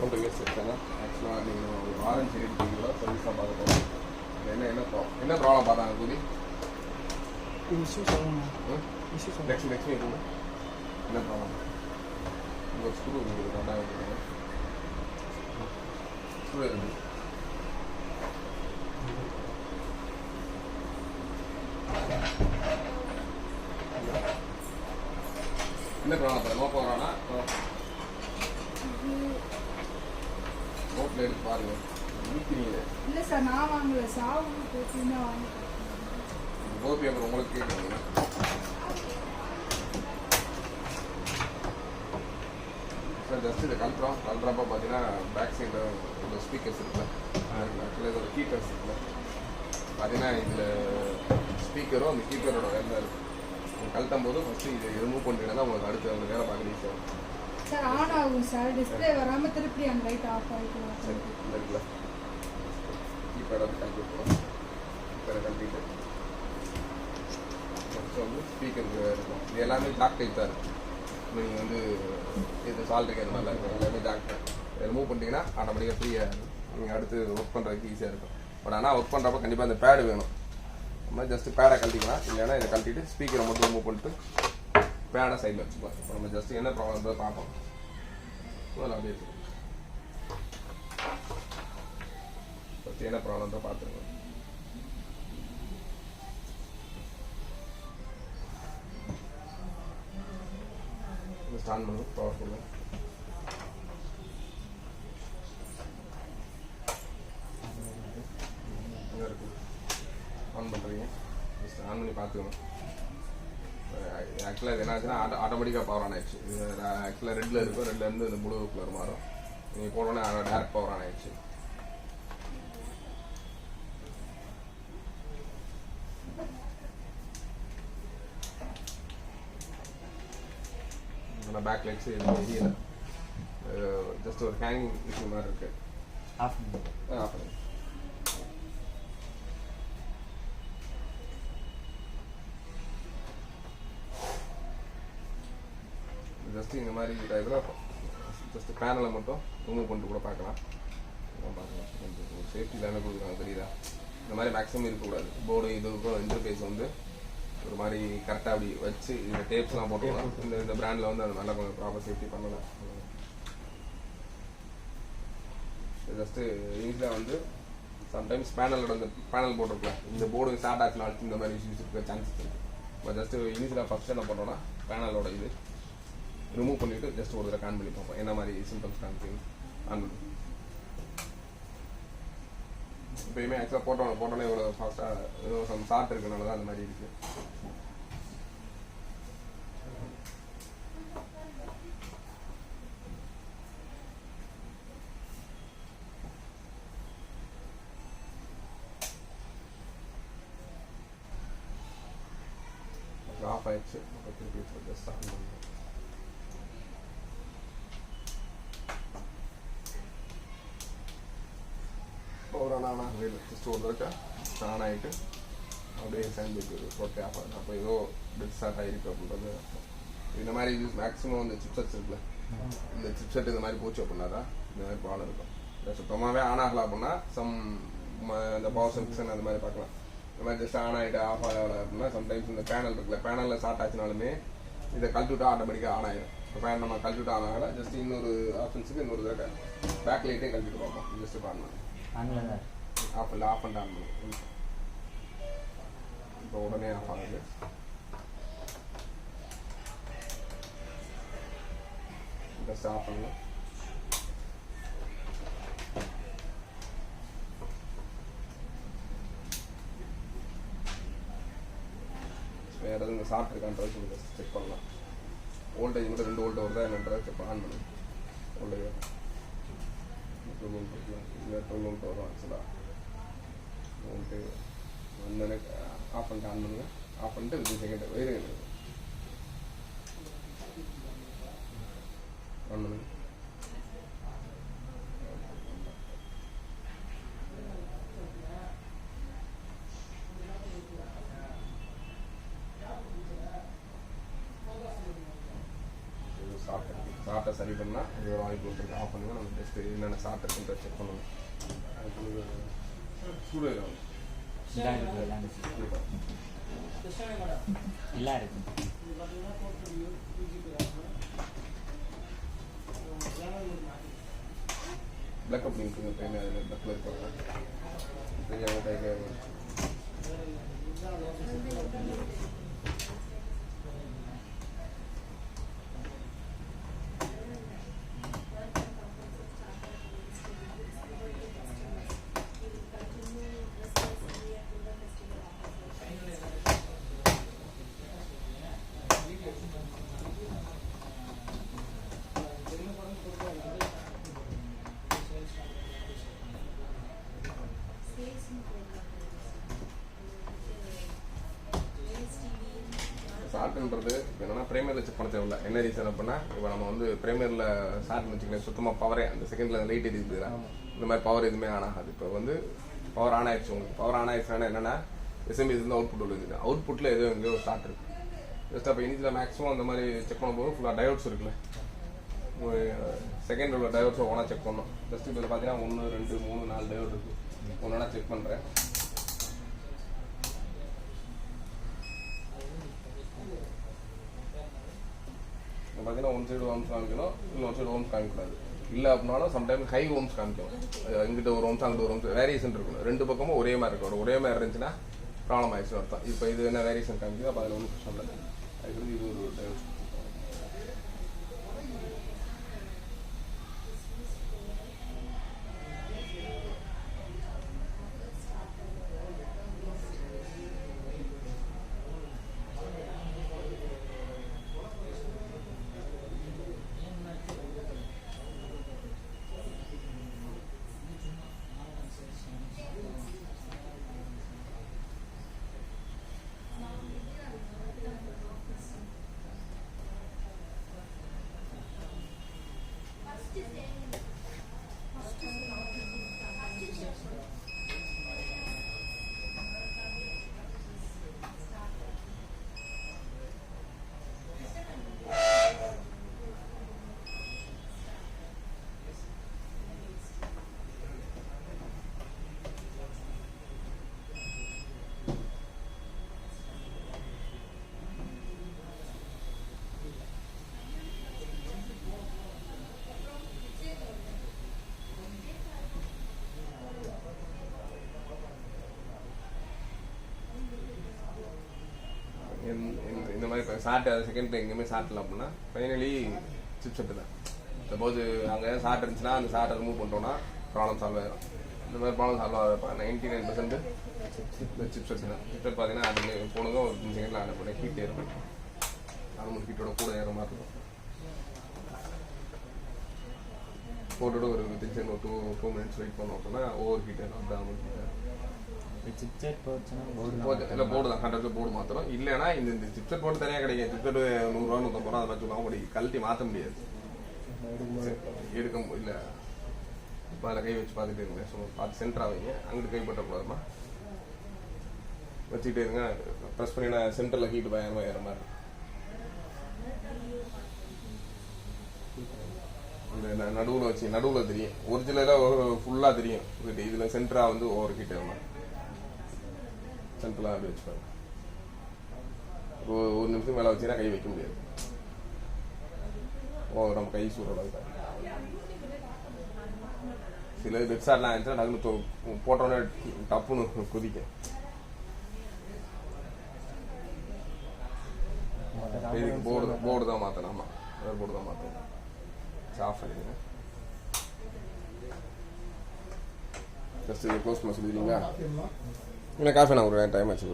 ஒன்று மிஸ் வச்சேன்னா ஆக்சுவலாக நீங்கள் ஒரு ஆரஞ்சு எடுத்தீங்களா சர்வீஸாக பார்க்க போகிறோம். என்ன ப்ராப்ளம் பார்த்தாங்க கூடி நெக்ஸ்ட் கூட என்ன ப்ராப்ளம் உங்கள் ஸ்க்ரூ உங்களுக்கு ரெண்டாவது ஸ்க்ரூ இருக்குது என்ன ப்ராப்ளம் பாருங்க நோ போகிறானா நோட்டில் எடுத்து பாருங்க வீக்கிறீங்க. இல்லை சார் நான் வாங்கல சாவு கோப்பி தான் வாங்க கோபி அப்புறம் உங்களுக்கு கேட்குறீங்க. சார் ஜஸ்ட் இதை கல்ட்றப்போ பார்த்தீங்கன்னா பேக் சைடில் இந்த ஸ்பீக்கர்ஸ் இருக்குல்ல ஆக்சுவலாக இதோட கீப்பர்ஸ் இருக்குல்ல பார்த்தீங்கன்னா இதில் ஸ்பீக்கரும் அந்த கீப்பரோட வேலை இருக்குது. நீங்கள் கழட்டும் போது ஃபஸ்ட்டு இதை ரிமூவ் பண்ணிட்டீங்கன்னா தான் உங்களுக்கு அடுத்து அந்த வேலை பார்க்க ஈஸியாக இருக்கும். சார் ஆன் ஆகும் சார் டிஸ்பிளே வராமல் திருப்பி அந்த லைட் ஆஃப் ஆகிக்கலாம். சரி இந்த இருக்குல்ல கீப்பரை வந்து கழட்டி விட்டுருவோம். கீப்பரை கழட்டிட்டு ஃபஸ்ட்டு வந்து ஸ்பீக்கருக்கு இருக்கும். இது எல்லாமே ஜாக் டைப் தான் இருக்கும். நீங்கள் வந்து இது சால்ட்டுக்கு அந்த மாதிரிலாம் இருக்கும். எல்லாமே ஜாக் தான். இதை ரிமூவ் பண்ணிட்டீங்கன்னா ஆட்டோமேட்டிக்காக ஃப்ரீயாக நீங்கள் அடுத்து ஒர்க் பண்ணுறதுக்கு ஈஸியாக இருக்கும். பட் ஆனால் ஒர்க் பண்ணுறப்ப கண்டிப்பாக அந்த பேடு வேணும். நம்ம ஜஸ்ட் பேடை கழட்டிக்கலாம். இல்லைன்னா இதை கழட்டிட்டு ஸ்பீக்கரை மட்டும் ரிமூவ் பண்ணிட்டு பேடை சைடில் வச்சுக்கலாம். இப்போ நம்ம ஜஸ்ட் என்ன ப்ராப்ளம் பார்ப்போம். அப்படியே இருக்கு ஃபஸ்ட்டு என்ன ப்ராப்ளம் பார்த்துருக்கோம். ஸ்டார்ட் பண்ணுவோம் பவர்ஃபுல்லாக. ஆன் பண்ணுறீங்க ஜஸ்ட் ஆன் பண்ணி பார்த்துக்கணும். ஆக்சுவலாக இது என்ன ஆச்சுன்னா ஆட்டோமேட்டிக்காக பவர் ஆன் ஆயிடுச்சு. இது ஆக்சுவலாக ரெட்டில் இருக்கும். ரெட்லேருந்து இந்த ப்ளூ கலர் மாறும். நீங்கள் போனோடனே டேரக்ட் பவர் ஆன் ஆயிடுச்சு. ஆனால் பேக் லைட்ஸு எதுவும் எரியல. ஜஸ்ட் ஒரு ஹேங்கிங் இஷ்யூ மாதிரி இருக்குது. ஆஃப் பண்ணி ஜஸ்ட்டு இந்த மாதிரி இதில் ஜஸ்ட்டு பேனலை மட்டும் ரிமூவ் பண்ணிட்டு கூட பார்க்கலாம். கொஞ்சம் ஒரு சேஃப்டி தானே கொடுக்குறாங்க தெரியுதா. இந்த மாதிரி மேக்ஸிமம் இருக்கக்கூடாது. போர்டு இதுக்கும் இன்டர்ஃபேஸ் வந்து ஒரு மாதிரி கரெக்டாக அப்படி வச்சு இந்த டேப்ஸ்லாம் போட்டுக்கலாம். இந்த பிராண்டில் வந்து அது நல்லா கொஞ்சம் ப்ராப்பர் சேஃப்டி பண்ணலாம். ஜஸ்ட்டு ஈஸியாக வந்து சம்டைம்ஸ் பேனலோட அந்த பேனல் போட்டிருக்கலாம். இந்த போர்டு ஸ்டார்ட் ஆச்சுனா இந்த மாதிரி இஷ்யூஸ் இருக்க சான்சஸ் இருக்குது. இப்போ ஜஸ்ட்டு இனிஷியலாக ஃபஸ்ட்டு என்ன பண்ணுறோன்னா பேனலோட இது ரிமூவ் பண்ணிவிட்டு ஜஸ்ட் ஒரு தடவை ஆன் பண்ணி பார்ப்போம் என்ன மாதிரி சிம்டம்ஸ் காமிச்சிங்க. ஆன் பண்ணி இப்போயுமே ஆக்சுவலாக போட்டோன்னே இவ்வளோ ஃபாஸ்ட்டாக ஏதோ சம் ஷார்ட் இருக்கனால தான் அந்த மாதிரி இருக்குது. ஆஃப் ஆயிடுச்சு. திருப்பி ஜஸ்ட் ஆன் பண்ணுங்க. ஜஸ்ட் ஒரு தடவை ஆன் ஆகிட்டு அப்படியே சேர்ந்து போட்டு ஆஃப் ஆகும். அப்போ ஏதோ டெட் ஸ்டார்ட் ஆகிருக்கு அப்படின்றது. இந்த மாதிரி யூஸ் மேக்ஸிமம் இந்த சிப்செட்ஸ் இருக்குல்ல, இந்த சிப்செட் இந்த மாதிரி போச்சு அப்படின்னா தான் இந்த மாதிரி ப்ராப்ளம் இருக்கும். சுத்தமாகவே ஆன் ஆகலாம் அப்படின்னா இந்த பவர் செக்ஷன் அந்த மாதிரி பார்க்கலாம். இந்த மாதிரி ஜஸ்ட் ஆன் ஆகிட்டு ஆஃப் ஆகலை அப்படின்னா சம்டைம்ஸ் இந்த பேனல் இருக்குல்ல, பேனலில் ஸ்டார்ட் ஆச்சுனாலுமே இதை கழட்டிவிட்டா ஆட்டோமேட்டிக்காக ஆன் ஆகிடும். இப்போ பேன் நம்ம கழட்டிவிட்டு ஆன் ஆகலை. ஜஸ்ட் இன்னொரு ஆப்ஷன்ஸுக்கு இன்னொரு தடவை பேக் லைட்டையும் கழட்டிட்டு பார்ப்போம். ஜஸ்ட் பண்ணலாம் ஆஃப் இல்லை ஆஃப் அண்ட் ஆன் பண்ணி இப்போ உடனே ஆஃப் ஆகுது. ஜஸ்ட் ஆஃப் பண்ணலாம். வேறு எதுவும் இந்த ஷார்ட் இருக்கான்றதை சொல்லி ஜஸ்ட் செக் பண்ணலாம். வோல்டேஜ் மட்டும் 2 வோல்ட் வருதா என்னன்றதை செக் ஆன் பண்ணி வோல்டேஜ் 2 வோல்ட் இருக்கலாம், இல்லை 12 வோல்ட் வரும். ஆக்சுவலாக வோல்ட்டு வந்தோடனே ஆஃப் பண்ணிட்டு ஆன் பண்ணுங்கள். ஆஃப் பண்ணிட்டு 2 செகண்ட் வேறு ஆன் பண்ணுங்க. சாப்பிட்டு சாட்டை சரி பண்ணால் இதோட வாய்ப்பு கொடுத்துருக்கு ஆஃப் பண்ணுங்க. நம்ம ஜஸ்ட்டு என்னென்ன சாட்டை இருக்குன்னு செக் பண்ணணும். அதுக்கு சூடு எல்லாம் இருக்கு. பிளாக் அப் லிங்க்குங்க பெயின் அதில் பிளக்கில் இருப்பாங்க தெரியாமல் டைக்காக ஷார்ட்ன்றது என்னன்னா ப்ரீமியரில் செக் பண்ண தேவையில்ல. என்ன ரீசன் அப்படின்னா இப்போ நம்ம வந்து ப்ரீமியரில் ஷார்ட்னு வச்சுக்கலாம் சுத்தமாக பவரே அந்த செகண்டில் லைட் எரியுதுல இந்த மாதிரி பவர் எதுவுமே ஆன் ஆகாது. இப்போ வந்து பவர் ஆன் ஆயிடுச்சு. உங்களுக்கு பவர் ஆன் ஆயிடுச்சுன்னா என்னென்னா எஸ்எம்பிஎஸ் வந்து அவுட்புட் உள்ளது. அவுட்புட்டில் எதுவும் எங்கேயோ ஒரு ஷார்ட் இருக்குது. ஜஸ்ட் அப்போ இனிஷியல் மேக்ஸிமம் அந்த மாதிரி செக் பண்ணும்போது ஃபுல்லாக டயோட்ஸ் இருக்குல்ல செகண்ட் உள்ள டயோட்ஸை ஒன்றா செக் பண்ணணும். ஜஸ்ட் இப்போ பார்த்தீங்கன்னா 1 2 3 4 டயோட் இருக்குது. ஒன்றா செக் பண்ணுறேன். பார்த்தீங்கன்னா ஒன் சைடு ஓம்ஸ் காமிக்கணும், இன்னொரு சைடு ஓம்ஸ் காமிக்கூடாது. இல்லை அப்படின்னாலும் சம்டைம்ஸ் ஹை ஓம்ஸ் காமிக்கும். இங்கிட்ட ஒரு ஓம்ஸ் அங்கிட்ட ஒரு ஓம்ஸ் வேரியேஷன் இருக்கணும். 2 பக்கமும் ஒரே மாதிரி இருக்கணும். ஒரே மாதிரி இருந்துச்சுன்னா ப்ராப்ளம் ஆயிடுச்சுன்னு அர்த்தம். இப்போ இது என்ன வேரியேஷன் காமிக்குது, அப்போ அதில் ஒன்றும் பிரச்சனை இல்லை. அதுக்கு இது ஒரு டயோட். இந்த மாதிரி இப்போ ஷார்ட் செகண்ட் எங்கேயுமே ஷார்ட் இல்லை அப்படின்னா ஃபைனலி சிப் செட்டு தான். சப்போஸ் அங்கே ஷார்ட் இருந்துச்சுன்னா அந்த ஷார்ட்டை ரிமூவ் பண்ணிட்டோம்னா ப்ராப்ளம் சால்வ் ஆகிடும். இந்த மாதிரி ப்ராப்ளம் சால்வ் ஆகிறப்ப 99% இந்த சிப் செட் தான். சிப் செட் பார்த்தீங்கன்னா அது போனதும் ஒரு 5 செகண்டில் ஆன் பண்ணி ஹீட் ஏறும். நார்மல் ஹீட்டோட கூட ஏற மாதிரி இருக்கும். போட்டோட ஒரு வித்தின் ஒரு 2 மினிட்ஸ் வெயிட் பண்ணோம் அப்படின்னா ஓவர் ஹீட் ஏறும். நார்மல் ஹீட் ஏறும். சிப்செட் போச்சுன்னா இல்லை போர்டு தான் கரெக்டாக போர்டு மாற்றணும். இல்லைன்னா இந்த சிப்செட் போர்டு தனியாக கிடைக்கும். சிப்செட் 100 ரூபா 150 ரூபா அது மாதிரி சொல்லுவாங்க. அப்படி கழட்டி மாற்ற முடியாது. எடுக்க இல்லை இப்போ அதில் கை வச்சு பார்த்துட்டே இருங்க. ஸோ பார்த்து சென்டராக வைங்க. அங்கிட்டு கைப்பற்றக்கூடாதுமா வச்சுக்கிட்டே இருங்க. ப்ரெஸ் பண்ணினா சென்டரில் ஹீட்டு பயங்கரமாக ஏற மாதிரி இந்த நடுவில் வச்சு நடுவில் தெரியும். ஒரிஜினலாக ஃபுல்லாக தெரியும். இதில் சென்டராக வந்து ஓவர் ஹீட் ஏற மாதிரி சென்டர்லாம் அப்படி வச்சுப்பாங்க. ஒரு நிமிஷம் மேலே வச்சுன்னா கை வைக்க முடியாது. நம்ம கை சூற அளவுக்கு சில வெப்சைட்லாம் ஆயிடுச்சுன்னா டக்குனு போட்டோன்னே டப்புன்னு குதிக்கும். இதுக்கு போர்டு தான் மாற்றணும். ஆமாம் வேறு போர்டு தான் மாற்றணும். ஆஃப் பண்ணிடுங்க. ஜஸ்ட் இது க்ளோஸ் பண்ண சொல்லிடுறீங்களா? இல்லை காஃபி நான் ஒரு டைம் ஆச்சு.